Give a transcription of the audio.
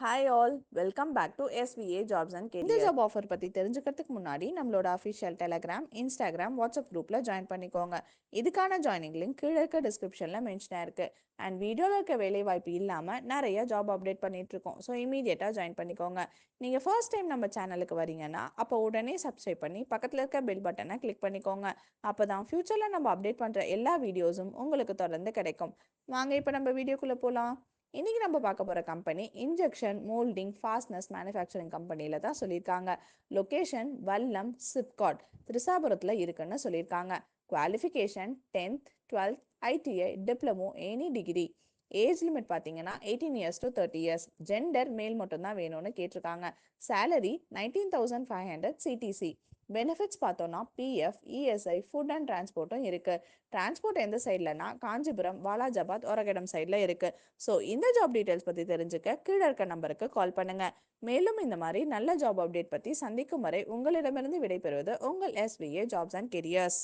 Hi all, welcome back to SVA jobs and career. இந்த job offer பற்றி தெரிஞ்சுக்கிறதுக்கு முன்னாடி நம்மளோட அஃபிஷியல் டெலகிராம், இன்ஸ்டாகிராம், வாட்ஸ்அப் குரூப்பில் ஜாயின் பண்ணிக்கோங்க. இதுக்கான ஜாயினிங் லிங்க் கீழே இருக்க டிஸ்கிரிப்ஷனில் மென்ஷனாக இருக்குது. அண்ட் வீடியோவில் இருக்க வேலைவாய்ப்பு இல்லாமல் நிறைய ஜாப் அப்டேட் பண்ணிகிட்ருக்கோம். ஸோ இமீடியட்டாக ஜாயின் பண்ணிக்கோங்க. நீங்கள் ஃபர்ஸ்ட் டைம் நம்ம சேனலுக்கு வரீங்கன்னா அப்போ உடனே சப்ஸ்கிரைப் பண்ணி பக்கத்தில் இருக்க பெல் பட்டனை கிளிக் பண்ணிக்கோங்க. அப்போ தான் ஃப்யூச்சரில் நம்ம அப்டேட் பண்ணுற எல்லா வீடியோஸும் உங்களுக்கு தொடர்ந்து கிடைக்கும். வாங்க இப்போ நம்ம வீடியோக்குள்ளே போகலாம். இன்னைக்கு நம்ம பார்க்க போகிற company injection moulding fastness manufacturing கம்பெனியில் தான் சொல்லியிருக்காங்க. லொக்கேஷன் வல்லம் சிப்காட் திரிசாபுரத்தில் இருக்குன்னு சொல்லியிருக்காங்க. Qualification 10th 12th ITI diploma any degree. Age limit பார்த்தீங்கன்னா 18 years to 30 years. ஜெண்டர் மேல் மட்டும்தான் வேணும்னு கேட்டிருக்காங்க. Salary 19,500 CTC. பெனிஃபிட்ஸ் பார்த்தோன்னா பிஎஃப், இஎஸ்ஐ, ஃபுட் அண்ட் டிரான்ஸ்போர்ட்டும் இருக்குது. டிரான்ஸ்போர்ட் எந்த சைட்லனா காஞ்சிபுரம், வாலாஜாபாத், ஒரகடம் சைடில் இருக்குது. ஸோ இந்த ஜாப் டீட்டெயில்ஸ் பற்றி தெரிஞ்சுக்க கீழே இருக்க நம்பருக்கு கால் பண்ணுங்க. மேலும் இந்த மாதிரி நல்ல ஜாப் அப்டேட் பற்றி சந்திக்கும் வரை உங்களிடமிருந்து விடைபெறுவது உங்கள் SVA ஜாப்ஸ் அண்ட் கெரியர்ஸ்.